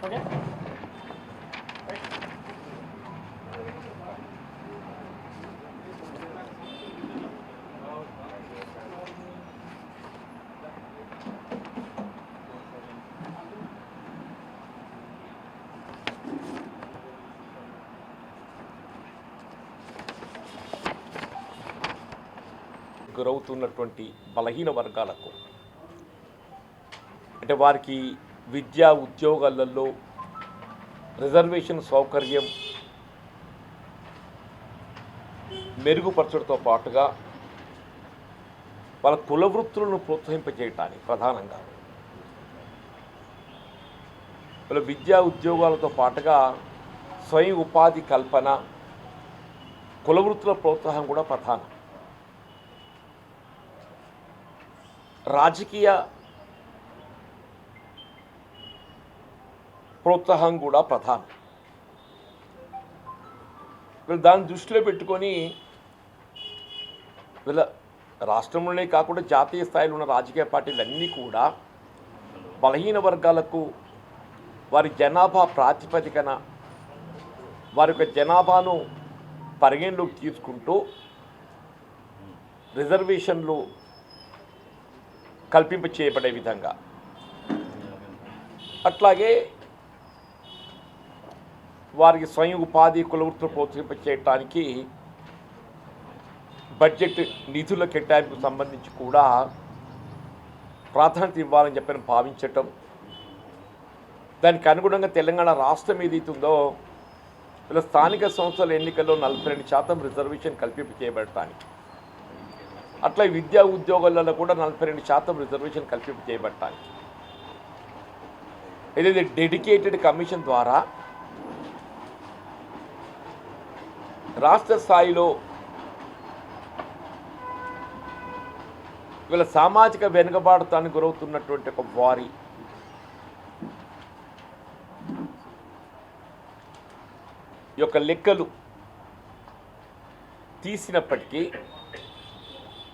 Okay. గురవుతున్నటువంటి బలహీన వర్గాలకు అంటే వారికి విద్యా ఉద్యోగాలలో రిజర్వేషన్ సౌకర్యం మెరుగుపరచడంతో పాటుగా వాళ్ళ కుల వృత్తులను ప్రోత్సహింపజేయటానికి ప్రధానంగా వాళ్ళ విద్యా ఉద్యోగాలతో పాటుగా స్వయం ఉపాధి కల్పన కుల వృత్తుల ప్రోత్సాహం కూడా ప్రధానం. రాజకీయ ప్రోత్సాహం కూడా ప్రధానం. వీళ్ళు దాన్ని దృష్టిలో పెట్టుకొని వీళ్ళ రాష్ట్రంలోనే కాకుండా జాతీయ స్థాయిలో ఉన్న రాజకీయ పార్టీలన్నీ కూడా బలహీన వర్గాలకు వారి జనాభా ప్రాతిపదికన వారి యొక్క జనాభాను పరిగణలోకి తీసుకుంటూ రిజర్వేషన్లు కల్పింప చేయబడే విధంగా, అట్లాగే వారికి స్వయం ఉపాధి కులవృత్తులు ప్రోత్సహింప చేయడానికి బడ్జెట్ నిధుల కేటాయింపుకు సంబంధించి కూడా ప్రాధాన్యత ఇవ్వాలని చెప్పని భావించటం, దానికి అనుగుణంగా తెలంగాణ రాష్ట్రం ఏదైతుందో ఇలా స్థానిక సంస్థల ఎన్నికల్లో 42% రిజర్వేషన్ కల్పింప చేయబడటానికి, అట్లా విద్యా ఉద్యోగాలలో కూడా 42% రిజర్వేషన్ కల్పింప చేయబడటానికి ఏదైతే డెడికేటెడ్ కమిషన్ ద్వారా రాష్ట్ర స్థాయిలో వీళ్ళ సామాజిక వెనుకబాటుతానికి గురవుతున్నటువంటి ఒక వారి యొక్క లెక్కలు తీసినప్పటికీ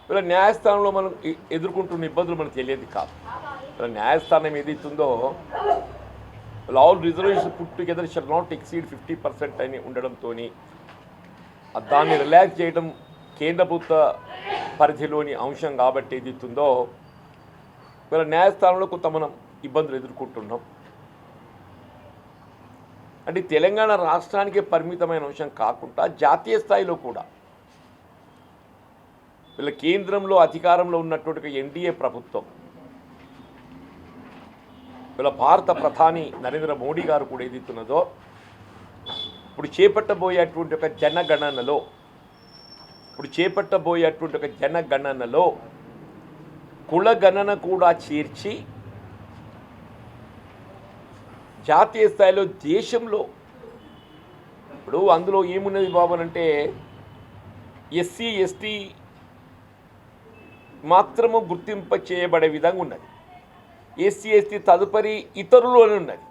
వీళ్ళ న్యాయస్థానంలో మనం ఎదుర్కొంటున్న ఇబ్బందులు మనకు తెలియదు కాదు. వీళ్ళ న్యాయస్థానం ఏదైతుందో all reservation put together shall not exceed 50% అని ఉండడంతో దాన్ని రిలాక్స్ చేయడం కేంద్ర ప్రభుత్వ పరిధిలోని అంశం కాబట్టి ఏదైతుందో వీళ్ళ న్యాయస్థానంలో కొంత మనం ఇబ్బందులు ఎదుర్కొంటున్నాం. అంటే తెలంగాణ రాష్ట్రానికే పరిమితమైన అంశం కాకుండా జాతీయ స్థాయిలో కూడా వీళ్ళ కేంద్రంలో అధికారంలో ఉన్నటువంటి ఎన్డీఏ ప్రభుత్వం, వీళ్ళ భారత ప్రధాని నరేంద్ర మోడీ గారు కూడా ఏదైతున్నదో ఇప్పుడు చేపట్టబోయేటువంటి ఒక జనగణనలో కులగణన కూడా చేర్చి జాతీయ స్థాయిలో దేశంలో ఇప్పుడు అందులో ఏమున్నది బాబు అంటే ఎస్సీ ఎస్టీ మాత్రము గుర్తింప చేయబడే విధంగా ఉన్నది. ఎస్సీ ఎస్టీ తదుపరి ఇతరులోనే ఉన్నది.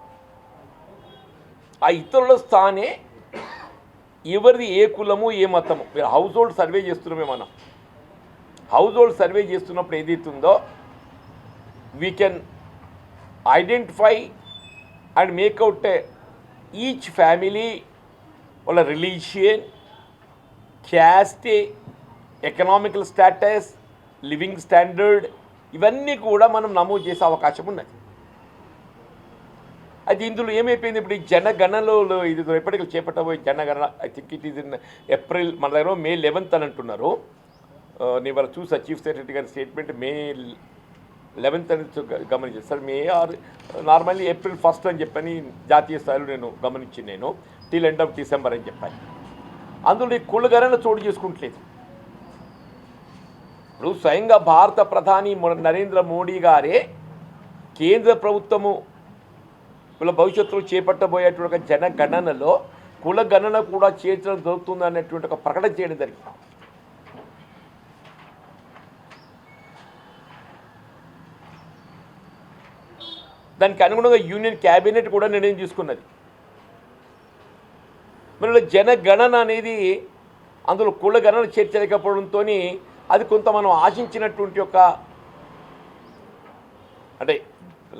ఆ ఇతరుల స్థానే ఎవరిది ఏ కులము ఏ మతము. మీరు హౌస్ హోల్డ్ సర్వే చేస్తున్నామే, మనం హౌస్ హోల్డ్ సర్వే చేస్తున్నప్పుడు ఏదైతుందో we can identify and make out each family వాళ్ళ religion, caste, economical status, living standard ఇవన్నీ కూడా మనం నమోదు చేసే అవకాశం ఉన్నది. అది ఇందులో ఏమైపోయింది, ఇప్పుడు ఈ జనగణనలో ఇది ఎప్పటికీ చేపట్టబోయే జనగణన I think it is in April, మన దగ్గర May 11th అని అంటున్నారు. నేను వాళ్ళు చూసా చీఫ్ సెక్రటరీ గారి స్టేట్మెంట్ May 11th అని గమనించాను sir. May or normally April 1st అని చెప్పని జాతీయ స్థాయిలో నేను గమనించింది, నేను టిల్ ఎండ్ ఆఫ్ December అని చెప్పాను. అందులో ఈ కులగణన చోటు చేసుకుంటలేదు. ఇప్పుడు స్వయంగా భారత ప్రధాని నరేంద్ర మోడీ గారే కేంద్ర ప్రభుత్వము వీళ్ళ భవిష్యత్తులో చేపట్టబోయేటువంటి ఒక జనగణనలో కులగణన కూడా చేర్చడం జరుగుతుంది అనేటువంటి ఒక ప్రకటన చేయడం జరిగింది. దానికి అనుగుణంగా యూనియన్ క్యాబినెట్ కూడా నిర్ణయం తీసుకున్నది. మరి జనగణన అనేది అందులో కులగణన చేర్చలేకపోవడంతో అది కొంత మనం ఆశించినటువంటి ఒక అంటే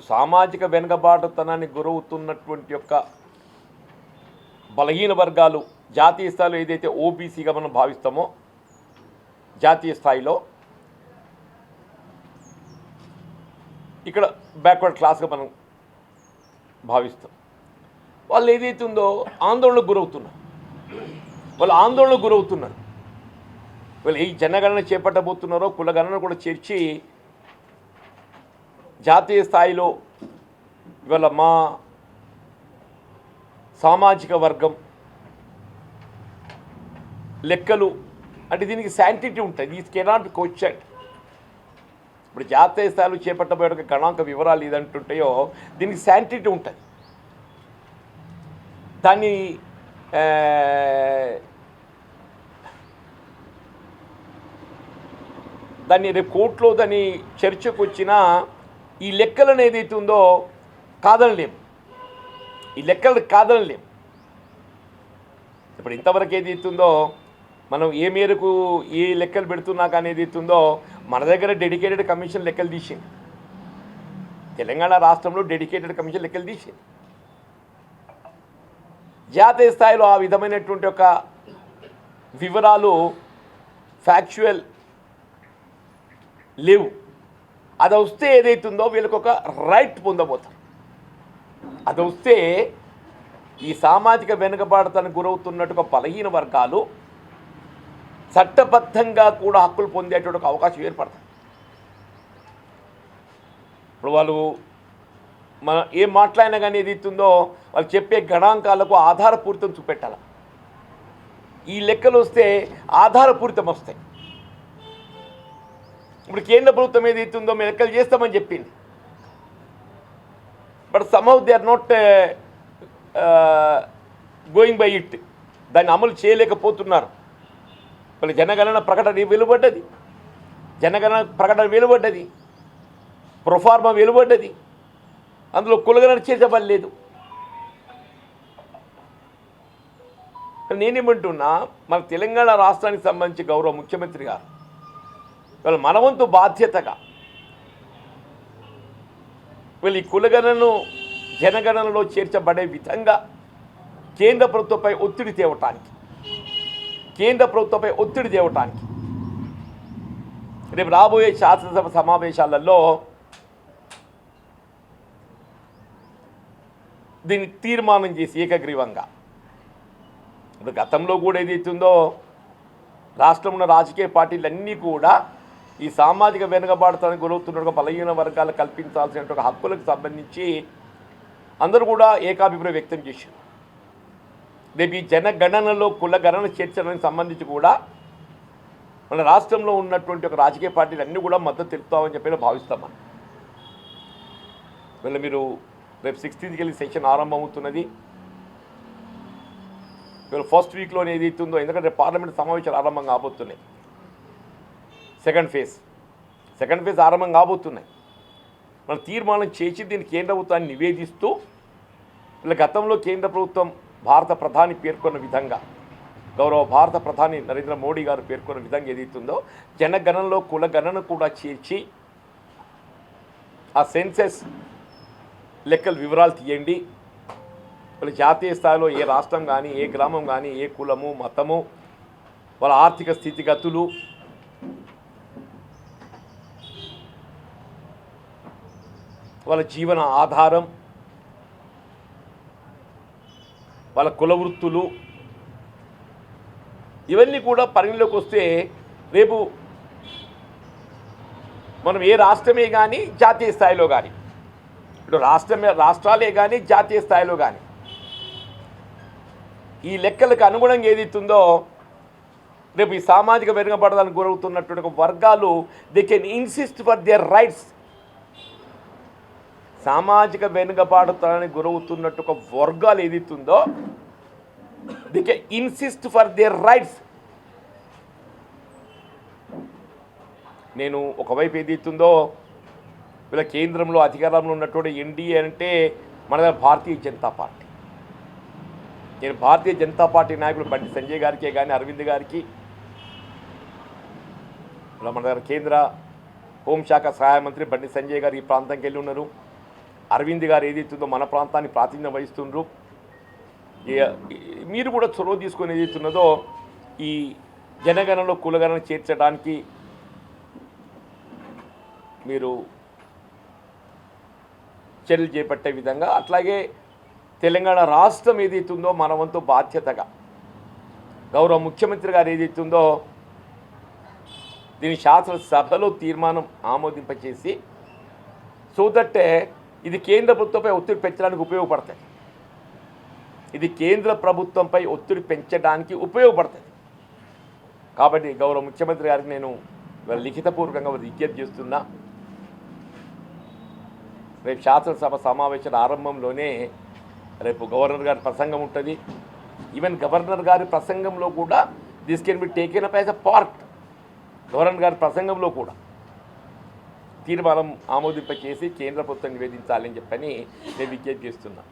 సామాజిక వెనుకబాటుతనాన్ని గురవుతున్నటువంటి యొక్క బలహీన వర్గాలు జాతీయ స్థాయిలో ఏదైతే ఓబీసీగా మనం భావిస్తామో జాతీయ స్థాయిలో ఇక్కడ బ్యాక్వర్డ్ క్లాస్గా మనం భావిస్తాం. వాళ్ళు ఏదైతే ఉందో ఆందోళనకు గురవుతున్నారు. వాళ్ళు ఈ జనగణన చేపట్టబోతున్నారో కులగణన కూడా చేర్చి జాతీయ స్థాయిలో ఇవాళ మా సామాజిక వర్గం లెక్కలు అంటే దీనికి శాంటిటీ ఉంటుంది. These cannot question. ఇప్పుడు జాతీయ స్థాయిలో చేపట్టబోయే గణాంక వివరాలు ఏదంటుంటాయో దీనికి శాంటిటీ ఉంటుంది. దాన్ని రేపు కోర్టులో దాన్ని చర్చకు వచ్చినా ఈ లెక్కలను ఏదైతే ఉందో కాదనలేము. ఇప్పుడు ఇంతవరకు ఏదైతే ఉందో మనం ఏ మేరకు ఏ లెక్కలు పెడుతున్నా కానీ ఏదైతే ఉందో మన దగ్గర డెడికేటెడ్ కమిషన్ లెక్కలు తీసింది. తెలంగాణ రాష్ట్రంలో డెడికేటెడ్ కమిషన్ లెక్కలు తీసింది. జాతీయ స్థాయిలో ఆ విధమైనటువంటి ఒక వివరాలు ఫ్యాక్చువల్ లేవు. అది వస్తే ఏదైతుందో వీళ్ళకి ఒక రైట్ పొందబోతారు. అది వస్తే ఈ సామాజిక వెనుకబాటుతనానికి గురవుతున్నట్టుగా బలహీన వర్గాలు చట్టబద్ధంగా కూడా హక్కులు పొందేటువంటి ఒక అవకాశం ఏర్పడుతుంది. ఇప్పుడు వాళ్ళు మనం ఏం మాట్లాడినా కానీ ఏదైతుందో వాళ్ళు చెప్పే గణాంకాలకు ఆధారపూరితం చూపెట్టాలి. ఈ లెక్కలు వస్తే ఆధారపూరితం వస్తాయి. ఇప్పుడు కేంద్ర ప్రభుత్వం ఏదైతుందో మేము లెక్కలు చేస్తామని చెప్పింది. But somehow they are not going by it. దాన్ని అమలు చేయలేకపోతున్నారు. వాళ్ళు జనగణన ప్రకటన వెలువడ్డది, ప్రొఫార్మా వెలువడ్డది, అందులో కులగణన చేర్చబడలేదు. నేనేమంటున్నా, మన తెలంగాణ రాష్ట్రానికి సంబంధించి గౌరవ ముఖ్యమంత్రి గారు వాళ్ళు మనవంతు బాధ్యతగా వీళ్ళు ఈ కులగణను జనగణనలో చేర్చబడే విధంగా కేంద్ర ప్రభుత్వంపై ఒత్తిడి తేవటానికి రేపు రాబోయే శాసనసభ సమావేశాలలో దీన్ని తీర్మానం చేసి ఏకగ్రీవంగా. ఇప్పుడు గతంలో కూడా ఏదైతుందో రాష్ట్రంలో ఉన్న రాజకీయ పార్టీలన్నీ కూడా ఈ సామాజిక వెనుకబాటుతనానికి గురవుతున్న బలహీన వర్గాలు కల్పించాల్సిన హక్కులకు సంబంధించి అందరూ కూడా ఏకాభిప్రాయం వ్యక్తం చేశారు. రేపు ఈ జనగణనలో కులగణన చేర్చడానికి సంబంధించి కూడా మన రాష్ట్రంలో ఉన్నటువంటి ఒక రాజకీయ పార్టీలు అన్నీ కూడా మద్దతు తెలుపుతామని చెప్పి భావిస్తామని. వీళ్ళు మీరు రేపు 16th వెళ్ళి సెషన్ ఆరంభమవుతున్నది. వీళ్ళు ఫస్ట్ వీక్లోనే ఏదైతుందో, ఎందుకంటే పార్లమెంట్ సమావేశాలు ఆరంభం కాబోతున్నాయి. సెకండ్ ఫేజ్ ఆరంభం కాబోతున్నాయి. మనం తీర్మానం చేసి దీన్ని కేంద్ర ప్రభుత్వాన్ని నివేదిస్తూ ఇలా గతంలో కేంద్ర ప్రభుత్వం భారత ప్రధాని పేర్కొన్న విధంగా, గౌరవ భారత ప్రధాని నరేంద్ర మోడీ గారు పేర్కొన్న విధంగా ఏదైతుందో జనగణనలో కులగణన కూడా చేర్చి ఆ సెన్సెస్ లెక్కలు వివరాలు తీయండి. వాళ్ళ జాతీయ స్థాయిలో ఏ రాష్ట్రం కానీ, ఏ గ్రామం కానీ, ఏ కులము మతము, వాళ్ళ ఆర్థిక స్థితిగతులు, వాళ్ళ జీవన ఆధారం, వాళ్ళ కుల వృత్తులు, ఇవన్నీ కూడా పరిగణలోకి వస్తే రేపు మనం ఏ రాష్ట్రమే కానీ జాతీయ స్థాయిలో కానీ, ఇప్పుడు రాష్ట్రాలే కానీ జాతీయ స్థాయిలో కానీ ఈ లెక్కలకు అనుగుణంగా ఏదైతుందో రేపు ఈ సామాజిక వెనుకబాటుతనానికి గురవుతున్నటువంటి వర్గాలు they can insist for their rights. సామాజిక వెనుకబాటుతనానికి గురవుతున్నట్టు ఒక వర్గాలు ఏదైతుందో they can insist for their rights. నేను ఒకవైపు ఏదైతుందో వీళ్ళ కేంద్రంలో అధికారంలో ఉన్నటువంటి ఎన్డీఏ అంటే మన దగ్గర భారతీయ జనతా పార్టీ. నేను భారతీయ జనతా పార్టీ నాయకులు బండి సంజయ్ గారికే కానీ, అరవింద్ గారికి, ఇలా మన దగ్గర కేంద్ర హోంశాఖ సహాయ మంత్రి బండి సంజయ్ గారు ఈ ప్రాంతంకి వెళ్ళి ఉన్నారు. అరవింద్ గారు ఏదైతుందో మన ప్రాంతాన్ని ప్రాతినిధ్యం వహిస్తుండ్రు, మీరు కూడా చొరవ తీసుకొని ఏదైతున్నదో ఈ జనగణనలో కులగణన చేర్చడానికి మీరు చర్యలు చేపట్టే విధంగా, అట్లాగే తెలంగాణ రాష్ట్రం ఏదైతుందో మన వంతు బాధ్యతగా గౌరవ ముఖ్యమంత్రి గారు ఏదైతుందో దీని శాసనసభలో తీర్మానం ఆమోదింపచేసి సో దట్ ఇది కేంద్ర ప్రభుత్వంపై ఒత్తిడి పెంచడానికి ఉపయోగపడుతుంది. ఇది కేంద్ర ప్రభుత్వంపై ఒత్తిడి పెంచడానికి ఉపయోగపడుతుంది. కాబట్టి గౌరవ ముఖ్యమంత్రి గారికి నేను లిఖితపూర్వకంగా విజ్ఞప్తి చేస్తున్నా. రేపు శాసనసభ సమావేశాల ఆరంభంలోనే రేపు గవర్నర్ గారి ప్రసంగం ఉంటుంది. ఈవెన్ గవర్నర్ గారి ప్రసంగంలో కూడా this can be taken up as a part. Governor గారి ప్రసంగంలో కూడా తీర్మానం ఆమోదింపచేసి కేంద్ర ప్రభుత్వం నివేదించాలని చెప్పని నేను విజ్ఞప్తి చేస్తున్నాను.